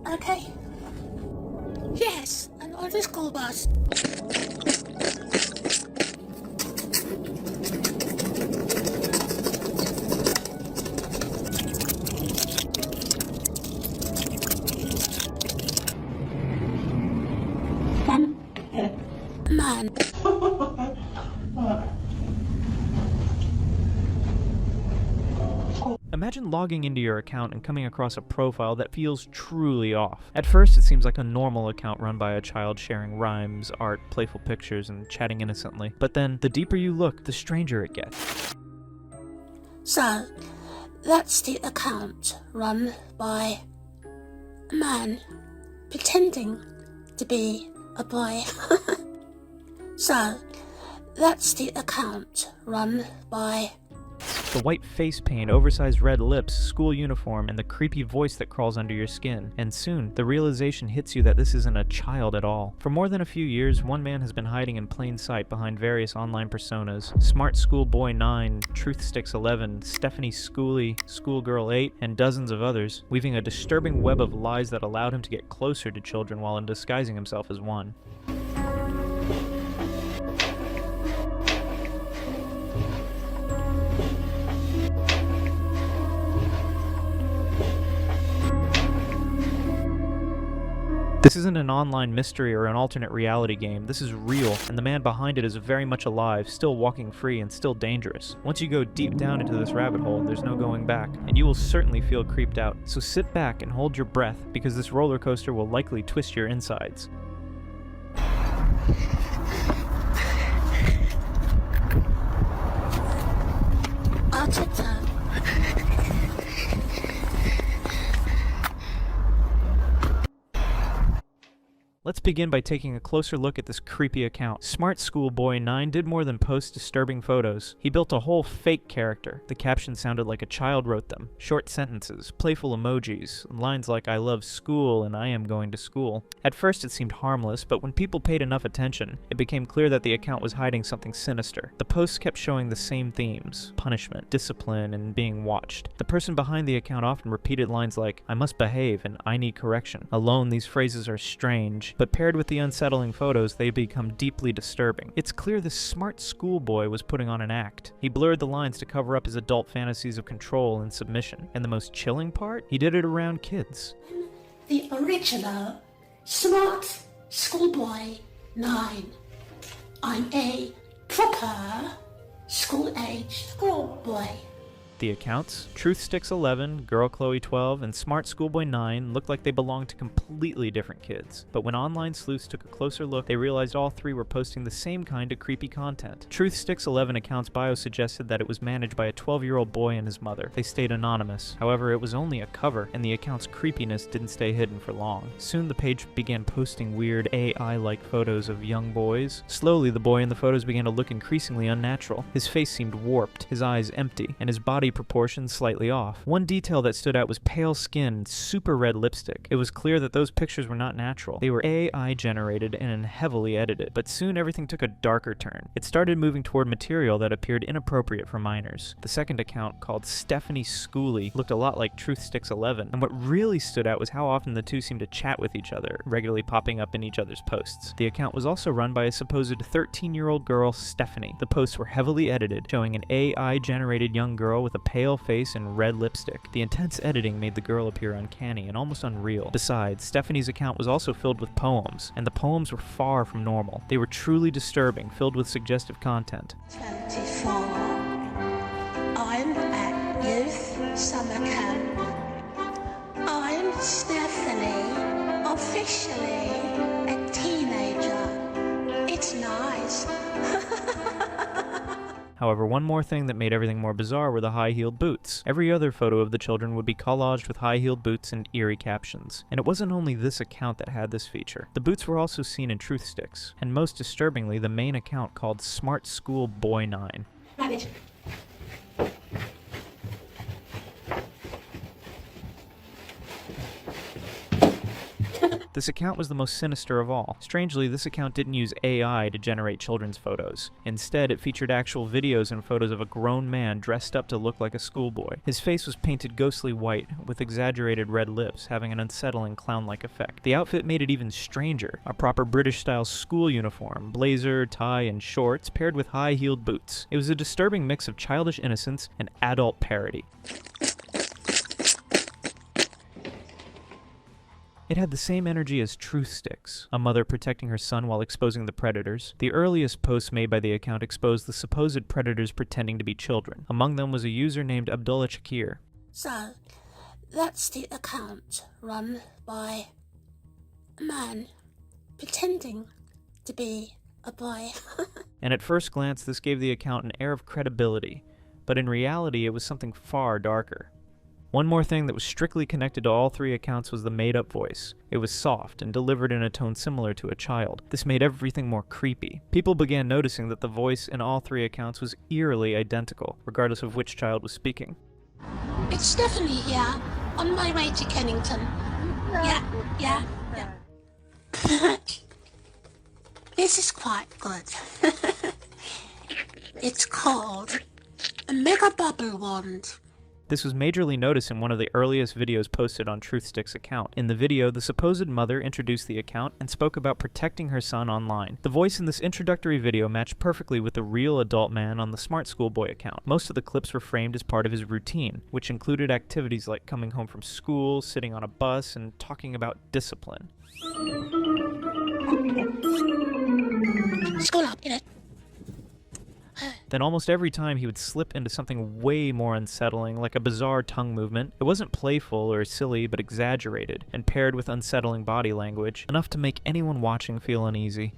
Okay. Yes, and on the school bus. Man. Imagine logging into your account and coming across a profile that feels truly off. At first, it seems like a normal account run by a child sharing rhymes, art, playful pictures, and chatting innocently. But then, the deeper you look, the stranger it gets. So, that's the account run by a man pretending to be a boy. So, that's the account run by... The white face paint, oversized red lips, school uniform, and the creepy voice that crawls under your skin. And soon, the realization hits you that this isn't a child at all. For more than a few years, one man has been hiding in plain sight behind various online personas. Smartschoolboy9, Truthsticks11, Stephanie Schooly, Schoolgirl8, and dozens of others, weaving a disturbing web of lies that allowed him to get closer to children while disguising himself as one. This isn't an online mystery or an alternate reality game. This is real, and the man behind it is very much alive, still walking free and still dangerous. Once you go deep down into this rabbit hole, there's no going back, and you will certainly feel creeped out. So sit back and hold your breath, because this roller coaster will likely twist your insides. I'll tiptoe. Let's begin by taking a closer look at this creepy account. Smartschoolboy9 did more than post disturbing photos. He built a whole fake character. The captions sounded like a child wrote them. Short sentences, playful emojis, lines like "I love school" and "I am going to school." At first it seemed harmless, but when people paid enough attention, it became clear that the account was hiding something sinister. The posts kept showing the same themes: punishment, discipline, and being watched. The person behind the account often repeated lines like "I must behave" and "I need correction." Alone, these phrases are strange, but paired with the unsettling photos, they become deeply disturbing. It's clear this smart schoolboy was putting on an act. He blurred the lines to cover up his adult fantasies of control and submission. And the most chilling part? He did it around kids. The original Smart Schoolboy 9. I'm a proper school-age schoolboy. The accounts, Truthsticks11, GirlChloe12, and Smartschoolboy9 looked like they belonged to completely different kids. But when online sleuths took a closer look, they realized all three were posting the same kind of creepy content. Truthsticks11 account's bio suggested that it was managed by a 12-year-old boy and his mother. They stayed anonymous. However, it was only a cover, and the account's creepiness didn't stay hidden for long. Soon the page began posting weird AI-like photos of young boys. Slowly, the boy in the photos began to look increasingly unnatural. His face seemed warped, his eyes empty, and his body proportions slightly off. One detail that stood out was pale skin and super red lipstick. It was clear that those pictures were not natural. They were AI generated and heavily edited. But soon everything took a darker turn. It started moving toward material that appeared inappropriate for minors. The second account, called Stephanie Schooly, looked a lot like Truthsticks11, and what really stood out was how often the two seemed to chat with each other, regularly popping up in each other's posts. The account was also run by a supposed 13-year-old girl, Stephanie. The posts were heavily edited, showing an AI generated young girl with a pale face and red lipstick. The intense editing made the girl appear uncanny and almost unreal. Besides, Stephanie's account was also filled with poems, and the poems were far from normal. They were truly disturbing, filled with suggestive content. 24. I'm at youth summer camp. I'm Stephanie, officially a teenager. It's nice. However, one more thing that made everything more bizarre were the high-heeled boots. Every other photo of the children would be collaged with high-heeled boots and eerie captions. And it wasn't only this account that had this feature. The boots were also seen in Truthsticks, and most disturbingly, the main account called Smartschoolboy9. Rabbit. This account was the most sinister of all. Strangely, this account didn't use AI to generate children's photos. Instead, it featured actual videos and photos of a grown man dressed up to look like a schoolboy. His face was painted ghostly white, with exaggerated red lips, having an unsettling clown-like effect. The outfit made it even stranger. A proper British-style school uniform, blazer, tie, and shorts, paired with high-heeled boots. It was a disturbing mix of childish innocence and adult parody. It had the same energy as Truth Sticks, a mother protecting her son while exposing the predators. The earliest posts made by the account exposed the supposed predators pretending to be children. Among them was a user named Abdullah Shakir. So, that's the account run by a man pretending to be a boy. And at first glance, this gave the account an air of credibility, but in reality, it was something far darker. One more thing that was strictly connected to all three accounts was the made-up voice. It was soft and delivered in a tone similar to a child. This made everything more creepy. People began noticing that the voice in all three accounts was eerily identical, regardless of which child was speaking. It's Stephanie here, on my way to Kennington. Yeah. This is quite good. It's called a Mega Bubble Wand. This was majorly noticed in one of the earliest videos posted on Truthstick's account. In the video, the supposed mother introduced the account and spoke about protecting her son online. The voice in this introductory video matched perfectly with the real adult man on the Smartschoolboy account. Most of the clips were framed as part of his routine, which included activities like coming home from school, sitting on a bus, and talking about discipline. School up, Then almost every time he would slip into something way more unsettling, like a bizarre tongue movement. It wasn't playful or silly, but exaggerated, and paired with unsettling body language, enough to make anyone watching feel uneasy.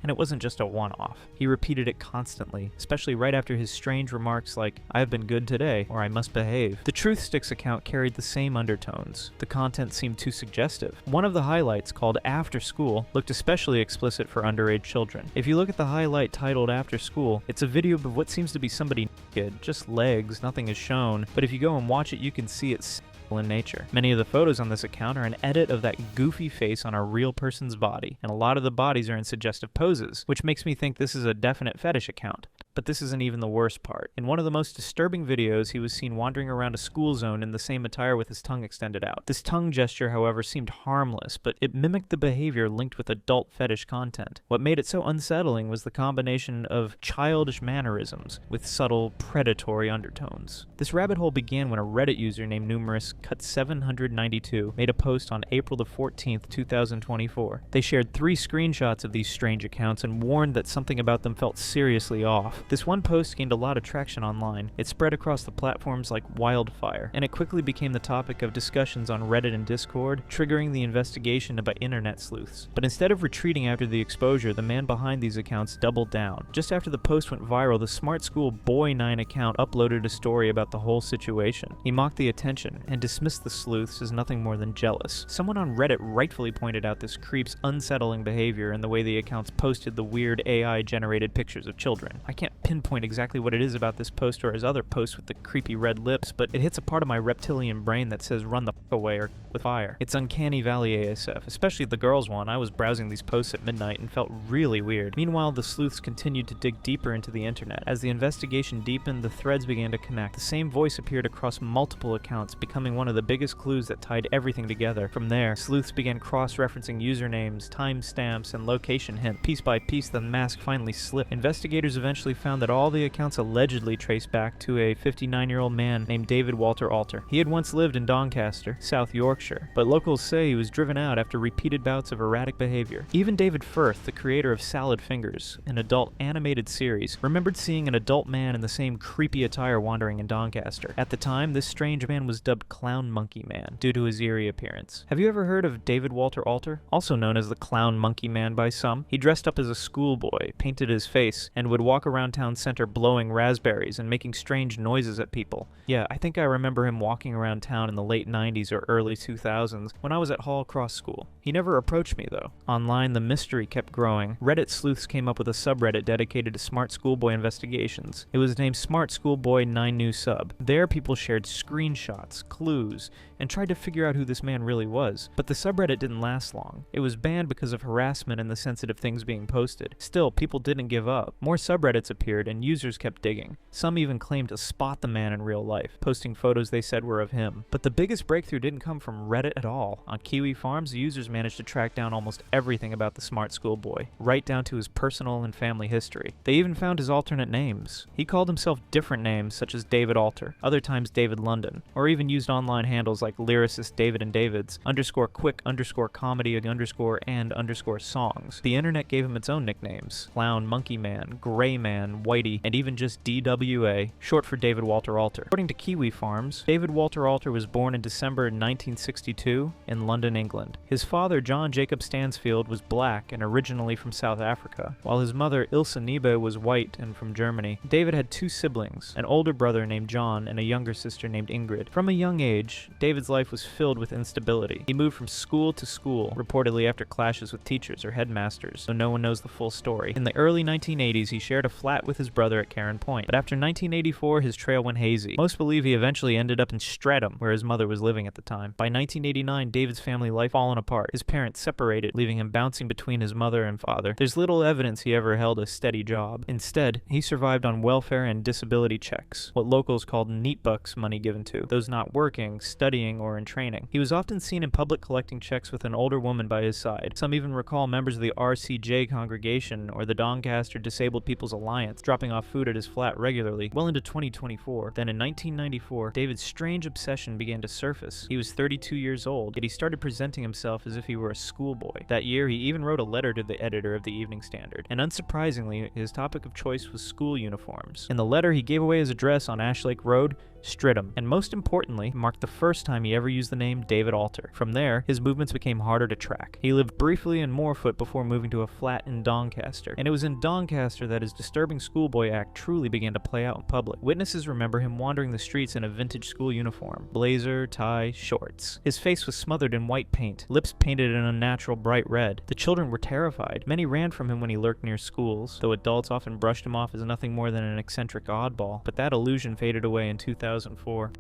And it wasn't just a one-off. He repeated it constantly, especially right after his strange remarks like, "I have been good today," or "I must behave." The Truthsticks account carried the same undertones. The content seemed too suggestive. One of the highlights, called After School, looked especially explicit for underage children. If you look at the highlight titled After School, it's a video of what seems to be somebody naked, just legs, nothing is shown, but if you go and watch it, you can see it's in nature. Many of the photos on this account are an edit of that goofy face on a real person's body, and a lot of the bodies are in suggestive poses, which makes me think this is a definite fetish account. But this isn't even the worst part. In one of the most disturbing videos, he was seen wandering around a school zone in the same attire with his tongue extended out. This tongue gesture, however, seemed harmless, but it mimicked the behavior linked with adult fetish content. What made it so unsettling was the combination of childish mannerisms with subtle, predatory undertones. This rabbit hole began when a Reddit user named Numerous Cut 792 made a post on April the 14th, 2024. They shared 3 screenshots of these strange accounts and warned that something about them felt seriously off. This one post gained a lot of traction online. It spread across the platforms like wildfire, and it quickly became the topic of discussions on Reddit and Discord, triggering the investigation by internet sleuths. But instead of retreating after the exposure, the man behind these accounts doubled down. Just after the post went viral, the Smartschoolboy9 account uploaded a story about the whole situation. He mocked the attention and dismissed the sleuths as nothing more than jealous. Someone on Reddit rightfully pointed out this creep's unsettling behavior in the way the accounts posted the weird AI-generated pictures of children. I can't pinpoint exactly what it is about this post or his other posts with the creepy red lips, but it hits a part of my reptilian brain that says run the f*** away or with fire. It's uncanny valley ASF, especially the girls one. I was browsing these posts at midnight and felt really weird. Meanwhile, the sleuths continued to dig deeper into the internet. As the investigation deepened, the threads began to connect. The same voice appeared across multiple accounts, becoming one of the biggest clues that tied everything together. From there, sleuths began cross-referencing usernames, timestamps, and location hints. Piece by piece, the mask finally slipped. Investigators eventually found that all the accounts allegedly traced back to a 59-year-old man named David Walter Alter. He had once lived in Doncaster, South Yorkshire, but locals say he was driven out after repeated bouts of erratic behavior. Even David Firth, the creator of Salad Fingers, an adult animated series, remembered seeing an adult man in the same creepy attire wandering in Doncaster. At the time, this strange man was dubbed Clown Monkey Man due to his eerie appearance. Have you ever heard of David Walter Alter? Also known as the Clown Monkey Man by some. He dressed up as a schoolboy, painted his face, and would walk around town center blowing raspberries and making strange noises at people. Yeah, I think I remember him walking around town in the late 90s or early 2000s when I was at Hall Cross School. He never approached me, though. Online, the mystery kept growing. Reddit sleuths came up with a subreddit dedicated to smart schoolboy investigations. It was named Smartschoolboy9 New Sub. There, people shared screenshots, clues, and tried to figure out who this man really was. But the subreddit didn't last long. It was banned because of harassment and the sensitive things being posted. Still, people didn't give up. More subreddits appeared, and users kept digging. Some even claimed to spot the man in real life, posting photos they said were of him. But the biggest breakthrough didn't come from Reddit at all. On Kiwi Farms, the users managed to track down almost everything about the smart schoolboy, right down to his personal and family history. They even found his alternate names. He called himself different names such as David Alter, other times David London, or even used online handles like lyricist David and Davids, _quick _comedy _and _songs. The internet gave him its own nicknames: Clown, Monkey Man, Gray Man, Whitey, and even just DWA, short for David Walter Alter. According to Kiwi Farms, David Walter Alter was born in December 1962 in London, England. His father, John Jacob Stansfield, was black and originally from South Africa, while his mother, Ilse Niebe, was white and from Germany. David had two siblings, an older brother named John and a younger sister named Ingrid. From a young age, David's life was filled with instability. He moved from school to school, reportedly after clashes with teachers or headmasters, though no one knows the full story. In the early 1980s, he shared a flat with his brother at Cairn Point, but after 1984, his trail went hazy. Most believe he eventually ended up in Streatham, where his mother was living at the time. By 1989, David's family life fallen apart. His parents separated, leaving him bouncing between his mother and father. There's little evidence he ever held a steady job. Instead, he survived on welfare and disability checks, what locals called neatbucks money given to those not working, studying, or in training. He was often seen in public collecting checks with an older woman by his side. Some even recall members of the RCJ congregation or the Doncaster Disabled People's Alliance dropping off food at his flat regularly, well into 2024. Then in 1994, David's strange obsession began to surface. He was 32 years old, yet he started presenting himself as if he were a schoolboy. That year, he even wrote a letter to the editor of the Evening Standard, and unsurprisingly, his topic of choice was school uniforms. In the letter, he gave away his address on Ashlake Road, Streatham, and most importantly, marked the first time he ever used the name David Alter. From there, his movements became harder to track. He lived briefly in Moorfoot before moving to a flat in Doncaster, and it was in Doncaster that his disturbing schoolboy act truly began to play out in public. Witnesses remember him wandering the streets in a vintage school uniform, blazer, tie, shorts. His face was smothered in white paint, lips painted an unnatural bright red. The children were terrified. Many ran from him when he lurked near schools, though adults often brushed him off as nothing more than an eccentric oddball. But that illusion faded away in 2004.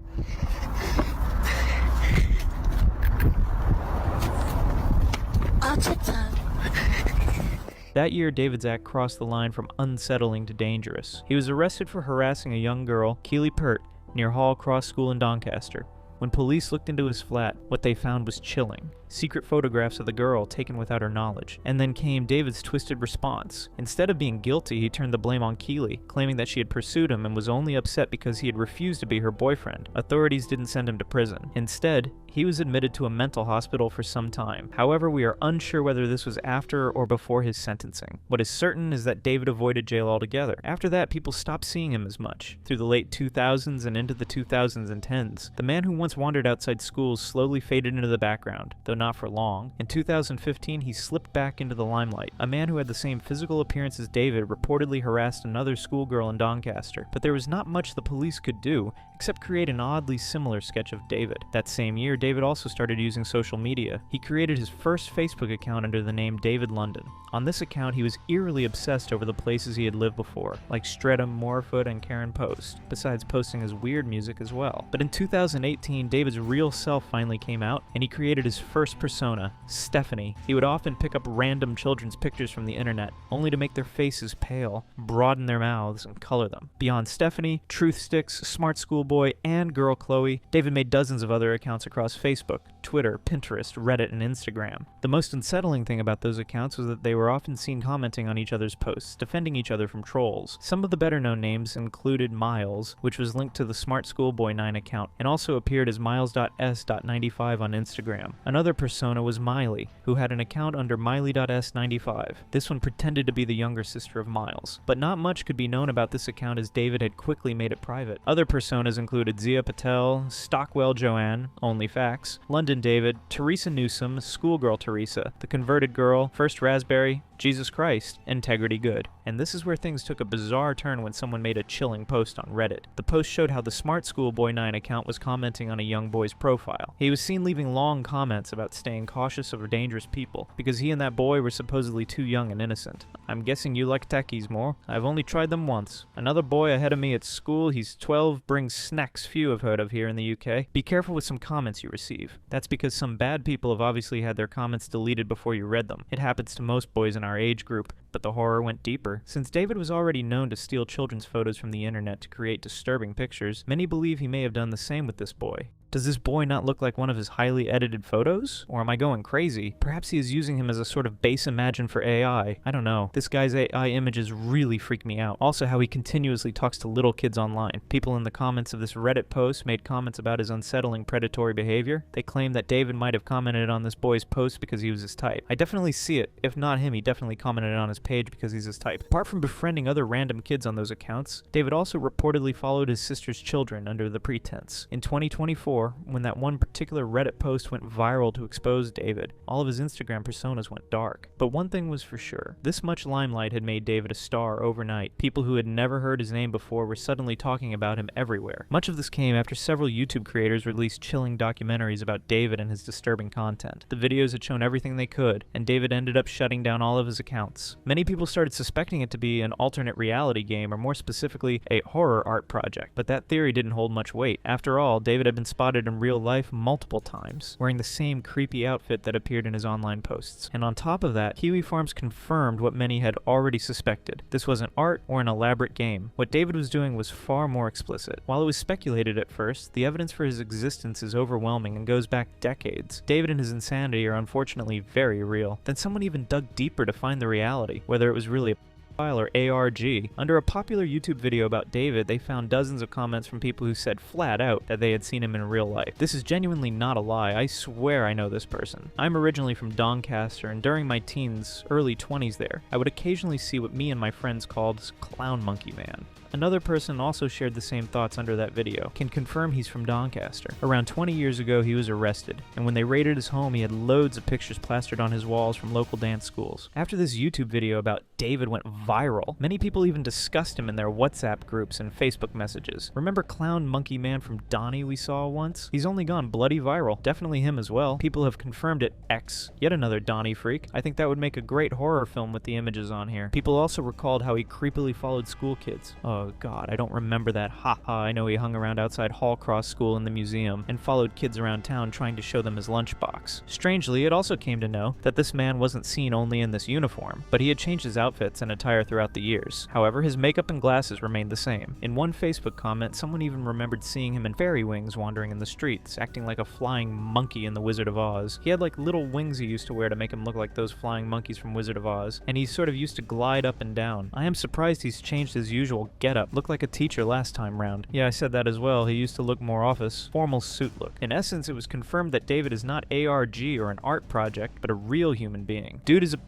That year, David's act crossed the line from unsettling to dangerous. He was arrested for harassing a young girl, Keely Pert, near Hall Cross School in Doncaster. When police looked into his flat, what they found was chilling. Secret photographs of the girl taken without her knowledge. And then came David's twisted response. Instead of being guilty, he turned the blame on Keely, claiming that she had pursued him and was only upset because he had refused to be her boyfriend. Authorities didn't send him to prison. Instead, he was admitted to a mental hospital for some time. However, we are unsure whether this was after or before his sentencing. What is certain is that David avoided jail altogether. After that, people stopped seeing him as much. Through the late 2000s and into the 2010s, the man who once wandered outside schools slowly faded into the background, though not for long. In 2015, he slipped back into the limelight. A man who had the same physical appearance as David reportedly harassed another schoolgirl in Doncaster, but there was not much the police could do except create an oddly similar sketch of David. That same year, David also started using social media. He created his first Facebook account under the name David London. On this account, he was eerily obsessed over the places he had lived before, like Streatham, Moorfoot, and Cairn Post, besides posting his weird music as well. But in 2018, David's real self finally came out, and he created his first persona, Stephanie. He would often pick up random children's pictures from the internet, only to make their faces pale, broaden their mouths, and color them. Beyond Stephanie, Truth Sticks, Smart Schoolboy, and Girl Chloe, David made dozens of other accounts across Facebook, Twitter, Pinterest, Reddit, and Instagram. The most unsettling thing about those accounts was that they were often seen commenting on each other's posts, defending each other from trolls. Some of the better-known names included Miles, which was linked to the Smartschoolboy9 account, and also appeared as miles.s.95 on Instagram. Another persona was Miley, who had an account under miley.s95. This one pretended to be the younger sister of Miles. But not much could be known about this account as David had quickly made it private. Other personas included Zia Patel, Stockwell Joanne, Only Facts, London Abandoned David, Teresa Newsom, Schoolgirl Teresa, The Converted Girl, First Raspberry, Jesus Christ, Integrity Good. And this is where things took a bizarre turn when someone made a chilling post on Reddit. The post showed how the Smartschoolboy9 account was commenting on a young boy's profile. He was seen leaving long comments about staying cautious of dangerous people, because he and that boy were supposedly too young and innocent. I'm guessing you like techies more. I've only tried them once. Another boy ahead of me at school, he's 12, brings snacks few have heard of here in the UK. Be careful with some comments you receive. That's because some bad people have obviously had their comments deleted before you read them. It happens to most boys in our age group, but the horror went deeper. Since David was already known to steal children's photos from the internet to create disturbing pictures, many believe he may have done the same with this boy. Does this boy not look like one of his highly edited photos? Or am I going crazy? Perhaps he is using him as a sort of base imagine for AI. I don't know. This guy's AI images really freak me out. Also, how he continuously talks to little kids online. People in the comments of this Reddit post made comments about his unsettling predatory behavior. They claim that David might have commented on this boy's post because he was his type. I definitely see it. If not him, he definitely commented on his page because he's his type. Apart from befriending other random kids on those accounts, David also reportedly followed his sister's children under the pretense. In 2024, when that one particular Reddit post went viral to expose David, all of his Instagram personas went dark. But one thing was for sure. This much limelight had made David a star overnight. People who had never heard his name before were suddenly talking about him everywhere. Much of this came after several YouTube creators released chilling documentaries about David and his disturbing content. The videos had shown everything they could, and David ended up shutting down all of his accounts. Many people started suspecting it to be an alternate reality game, or more specifically, a horror art project. But that theory didn't hold much weight. After all, David had been spotted in real life multiple times, wearing the same creepy outfit that appeared in his online posts. And on top of that, Kiwi Farms confirmed what many had already suspected. This wasn't art or an elaborate game. What David was doing was far more explicit. While it was speculated at first, the evidence for his existence is overwhelming and goes back decades. David and his insanity are unfortunately very real. Then someone even dug deeper to find the reality, whether it was really a or ARG. Under a popular YouTube video about David, they found dozens of comments from people who said flat out that they had seen him in real life. This is genuinely not a lie. I swear I know this person. I'm originally from Doncaster, and during my teens, early 20s there, I would occasionally see what me and my friends called Clown Monkey Man. Another person also shared the same thoughts under that video, can confirm he's from Doncaster. Around 20 years ago, he was arrested, and when they raided his home, he had loads of pictures plastered on his walls from local dance schools. After this YouTube video about David went viral, many people even discussed him in their WhatsApp groups and Facebook messages. Remember Clown Monkey Man from Donnie we saw once? He's only gone bloody viral. Definitely him as well. People have confirmed it. X, yet another Donnie freak. I think that would make a great horror film with the images on here. People also recalled how he creepily followed school kids. Oh god, I don't remember that. Haha, I know he hung around outside Hallcross School in the museum and followed kids around town trying to show them his lunchbox. Strangely, it also came to know that this man wasn't seen only in this uniform, but he had changed his outfits and attire throughout the years. However, his makeup and glasses remained the same. In one Facebook comment, someone even remembered seeing him in fairy wings wandering in the streets, acting like a flying monkey in The Wizard of Oz. He had like little wings he used to wear to make him look like those flying monkeys from Wizard of Oz, and he sort of used to glide up and down. I am surprised he's changed his usual getup. Looked like a teacher last time round. Yeah, I said that as well. He used to look more office. Formal suit look. In essence, it was confirmed that David is not ARG or an art project, but a real human being. Dude is a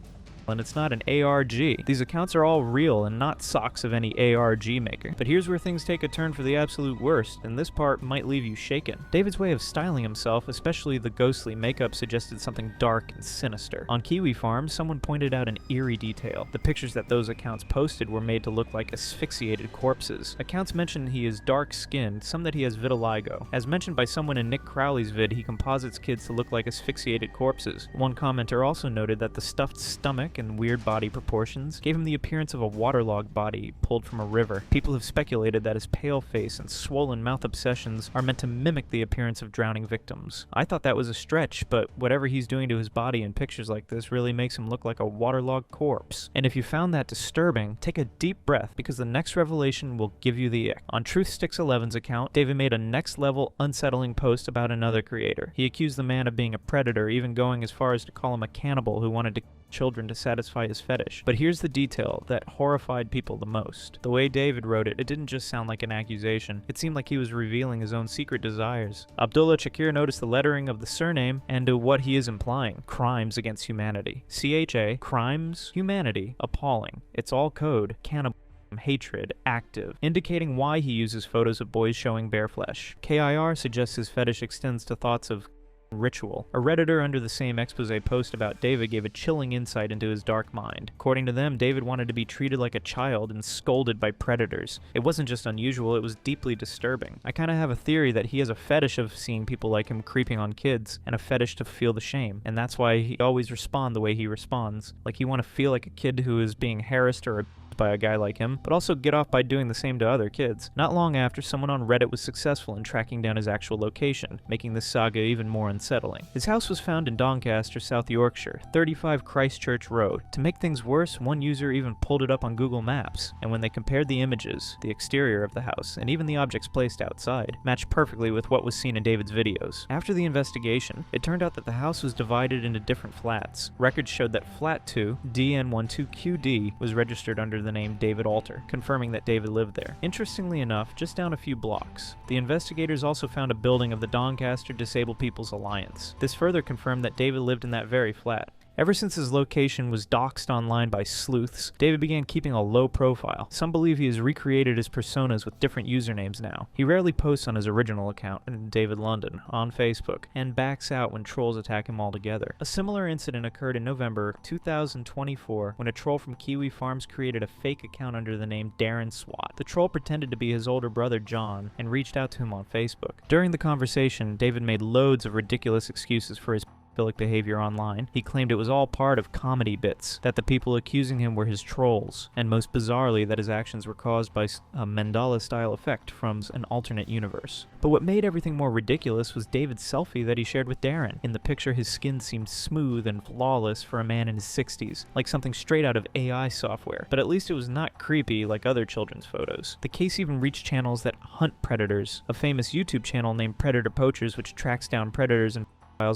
and it's not an ARG. These accounts are all real and not socks of any ARG maker. But here's where things take a turn for the absolute worst, and this part might leave you shaken. David's way of styling himself, especially the ghostly makeup, suggested something dark and sinister. On Kiwi Farms, someone pointed out an eerie detail. The pictures that those accounts posted were made to look like asphyxiated corpses. Accounts mentioned he is dark-skinned, some that he has vitiligo. As mentioned by someone in Nick Crowley's vid, he composites kids to look like asphyxiated corpses. One commenter also noted that the stuffed stomach and weird body proportions gave him the appearance of a waterlogged body pulled from a river. People have speculated that his pale face and swollen mouth obsessions are meant to mimic the appearance of drowning victims. I thought that was a stretch, but whatever he's doing to his body in pictures like this really makes him look like a waterlogged corpse. And if you found that disturbing, take a deep breath, because the next revelation will give you the ick. On TruthSticks11's account, David made a next-level unsettling post about another creator. He accused the man of being a predator, even going as far as to call him a cannibal who wanted to children to satisfy his fetish. But here's the detail that horrified people the most. The way David wrote it, it didn't just sound like an accusation. It seemed like he was revealing his own secret desires. Abdullah Shakir noticed the lettering of the surname and what he is implying. Crimes against humanity. CHA, crimes, humanity, appalling. It's all code. Cannibal. Hatred, active, indicating why he uses photos of boys showing bare flesh. KIR suggests his fetish extends to thoughts of ritual. A Redditor under the same expose post about David gave a chilling insight into his dark mind. According to them, David wanted to be treated like a child and scolded by predators. It wasn't just unusual, it was deeply disturbing. I kinda have a theory that he has a fetish of seeing people like him creeping on kids, and a fetish to feel the shame, and that's why he always responds the way he responds. Like he want to feel like a kid who is being harassed or by a guy like him, but also get off by doing the same to other kids. Not long after, someone on Reddit was successful in tracking down his actual location, making this saga even more unsettling. His house was found in Doncaster, South Yorkshire, 35 Christchurch Road. To make things worse, one user even pulled it up on Google Maps, and when they compared the images, the exterior of the house, and even the objects placed outside, matched perfectly with what was seen in David's videos. After the investigation, it turned out that the house was divided into different flats. Records showed that Flat 2, DN12QD, was registered under the name David Alter, confirming that David lived there. Interestingly enough, just down a few blocks, the investigators also found a building of the Doncaster Disabled People's Alliance. This further confirmed that David lived in that very flat. Ever since his location was doxed online by sleuths, David began keeping a low profile. Some believe he has recreated his personas with different usernames now. He rarely posts on his original account, David London, on Facebook, and backs out when trolls attack him altogether. A similar incident occurred in November 2024 when a troll from Kiwi Farms created a fake account under the name Darren SWAT. The troll pretended to be his older brother John and reached out to him on Facebook. During the conversation, David made loads of ridiculous excuses for his pedophilic behavior online. He claimed it was all part of comedy bits, that the people accusing him were his trolls, and most bizarrely that his actions were caused by a Mandela-style effect from an alternate universe. But what made everything more ridiculous was David's selfie that he shared with Darren. In the picture, his skin seemed smooth and flawless for a man in his 60s, like something straight out of AI software, but at least it was not creepy like other children's photos. The case even reached channels that hunt predators, a famous YouTube channel named Predator Poachers which tracks down predators and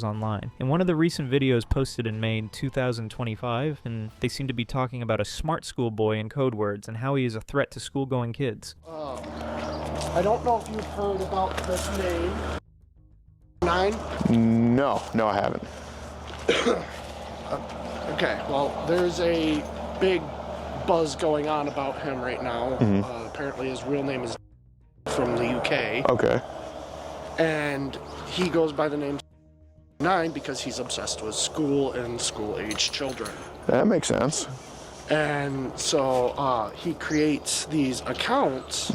online. In one of the recent videos posted in May 2025, and they seem to be talking about a smart schoolboy in code words and how he is a threat to school-going kids. I don't know if you've heard about this name. 9? No, I haven't. Okay, well, there's a big buzz going on about him right now. Apparently his real name is from the UK. Okay. And he goes by the name 9 because he's obsessed with school and school-age children. That makes sense. And so he creates these accounts,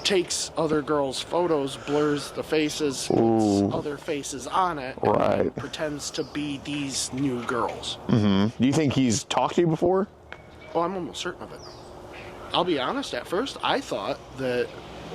takes other girls' photos, blurs the faces, puts other faces on it, and pretends to be these new girls. Do you think he's talked to you before? Oh, I'm almost certain of it. I'll be honest, at first I thought that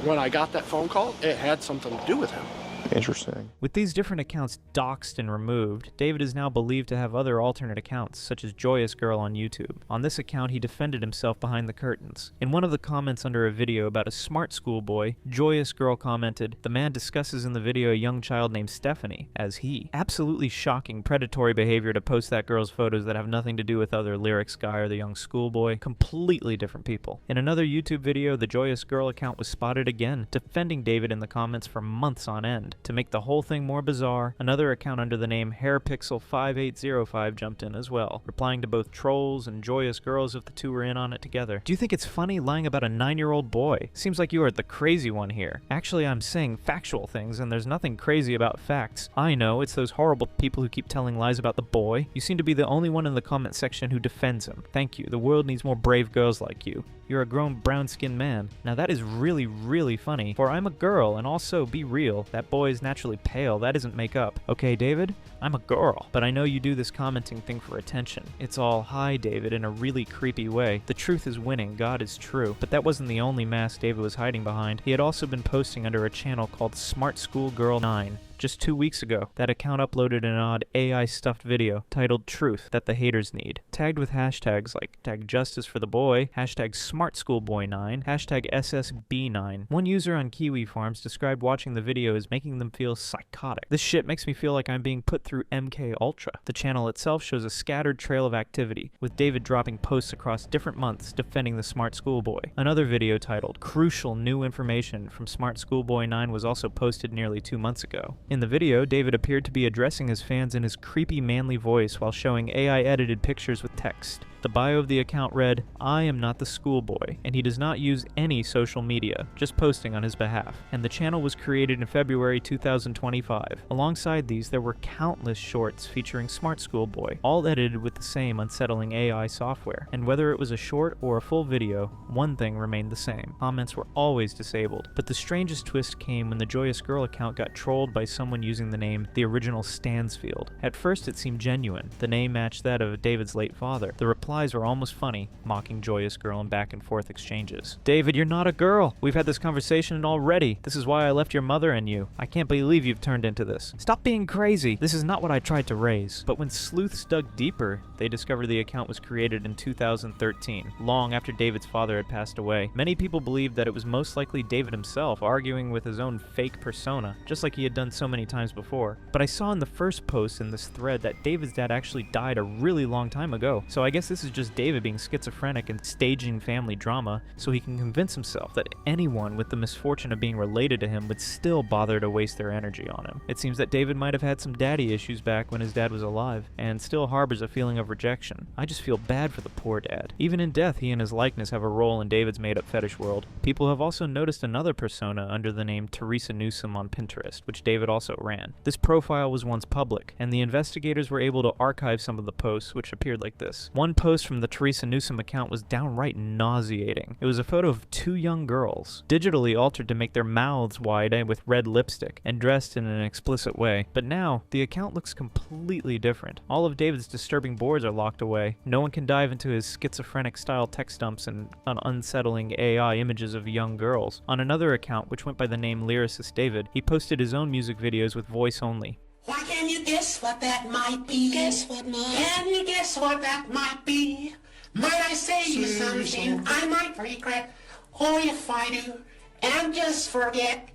when I got that phone call, it had something to do with him. Interesting. With these different accounts doxed and removed, David is now believed to have other alternate accounts, such as Joyous Girl on YouTube. On this account, he defended himself behind the curtains. In one of the comments under a video about a smart schoolboy, Joyous Girl commented, "The man discusses in the video a young child named Stephanie as he." Absolutely shocking predatory behavior to post that girl's photos that have nothing to do with other Lyrics guy or the young schoolboy. Completely different people. In another YouTube video, the Joyous Girl account was spotted again, defending David in the comments for months on end. To make the whole thing more bizarre, another account under the name HairPixel5805 jumped in as well, replying to both trolls and Joyous Girls if the two were in on it together. Do you think it's funny lying about a 9-year-old boy? Seems like you are the crazy one here. Actually, I'm saying factual things, and there's nothing crazy about facts. I know, it's those horrible people who keep telling lies about the boy. You seem to be the only one in the comment section who defends him. Thank you. The world needs more brave girls like you. You're a grown brown-skinned man. Now that is really, really funny, for I'm a girl, and also, be real, that boy is naturally pale. That isn't makeup. Okay, David? I'm a girl. But I know you do this commenting thing for attention. It's all, "Hi, David," in a really creepy way. The truth is winning. God is true. But that wasn't the only mask David was hiding behind. He had also been posting under a channel called Smartschoolboy9. Just 2 weeks ago, that account uploaded an odd AI-stuffed video titled Truth That the Haters Need, tagged with hashtags like #JusticeForTheBoy, #SmartSchoolboy9, #SSB9. One user on Kiwi Farms described watching the video as making them feel psychotic. This shit makes me feel like I'm being put through MK Ultra. The channel itself shows a scattered trail of activity, with David dropping posts across different months defending the Smart Schoolboy. Another video titled Crucial New Information from Smartschoolboy9 was also posted nearly 2 months ago. In the video, David appeared to be addressing his fans in his creepy manly voice while showing AI-edited pictures with text. The bio of the account read, "I am not the schoolboy," and he does not use any social media, just posting on his behalf. And the channel was created in February 2025. Alongside these, there were countless shorts featuring Smartschoolboy, all edited with the same unsettling AI software. And whether it was a short or a full video, one thing remained the same. Comments were always disabled. But the strangest twist came when the Joyous Girl account got trolled by someone using the name The Original Stansfield. At first it seemed genuine. The name matched that of David's late father. The replies were almost funny, mocking Joyous Girl in back and forth exchanges. "David, you're not a girl. We've had this conversation already. This is why I left your mother and you. I can't believe you've turned into this. Stop being crazy. This is not what I tried to raise." But when sleuths dug deeper, they discovered the account was created in 2013, long after David's father had passed away. Many people believed that it was most likely David himself arguing with his own fake persona, just like he had done so many times before. But I saw in the first post in this thread that David's dad actually died a really long time ago, so I guess this is just David being schizophrenic and staging family drama so he can convince himself that anyone with the misfortune of being related to him would still bother to waste their energy on him. It seems that David might have had some daddy issues back when his dad was alive, and still harbors a feeling of rejection. I just feel bad for the poor dad. Even in death, he and his likeness have a role in David's made-up fetish world. People have also noticed another persona under the name Teresa Newsom on Pinterest, which David also ran. This profile was once public, and the investigators were able to archive some of the posts, which appeared like this. One post from the Teresa Newsom account was downright nauseating. It was a photo of two young girls, digitally altered to make their mouths wide and with red lipstick, and dressed in an explicit way. But now, the account looks completely different. All of David's disturbing boards are locked away. No one can dive into his schizophrenic-style text dumps and unsettling AI images of young girls. On another account, which went by the name Lyricist David, he posted his own music videos with voice only. Why can you guess what that might be? Guess what might? Can you guess what that might be? Might I say you something I might regret? Or if I do, and just forget,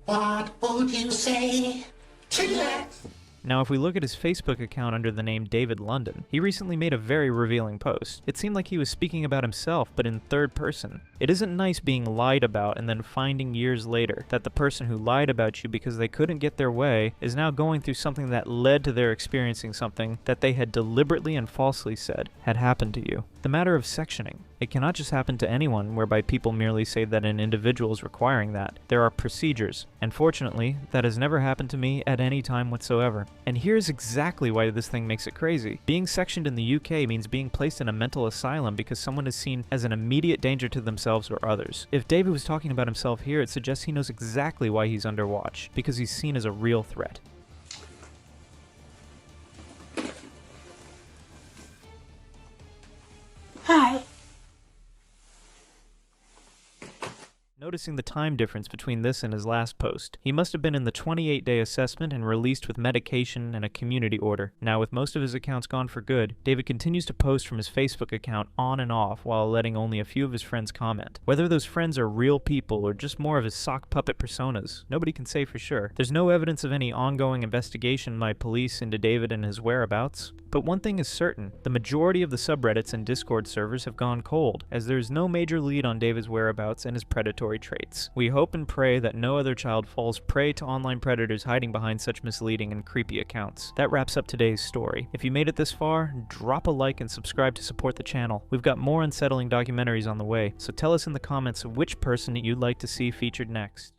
what would you say to that? Now, if we look at his Facebook account under the name David London, he recently made a very revealing post. It seemed like he was speaking about himself, but in third person. It isn't nice being lied about and then finding years later that the person who lied about you because they couldn't get their way is now going through something that led to their experiencing something that they had deliberately and falsely said had happened to you. The matter of sectioning. It cannot just happen to anyone whereby people merely say that an individual is requiring that. There are procedures, and fortunately, that has never happened to me at any time whatsoever. And here's exactly why this thing makes it crazy. Being sectioned in the UK means being placed in a mental asylum because someone is seen as an immediate danger to themselves or others. If David was talking about himself here, it suggests he knows exactly why he's under watch, because he's seen as a real threat. Hi. Noticing the time difference between this and his last post. He must have been in the 28-day assessment and released with medication and a community order. Now, with most of his accounts gone for good, David continues to post from his Facebook account on and off while letting only a few of his friends comment. Whether those friends are real people or just more of his sock puppet personas, nobody can say for sure. There's no evidence of any ongoing investigation by police into David and his whereabouts. But one thing is certain, the majority of the subreddits and Discord servers have gone cold, as there is no major lead on David's whereabouts and his predatory traits. We hope and pray that no other child falls prey to online predators hiding behind such misleading and creepy accounts. That wraps up today's story. If you made it this far, drop a like and subscribe to support the channel. We've got more unsettling documentaries on the way, so tell us in the comments which person you'd like to see featured next.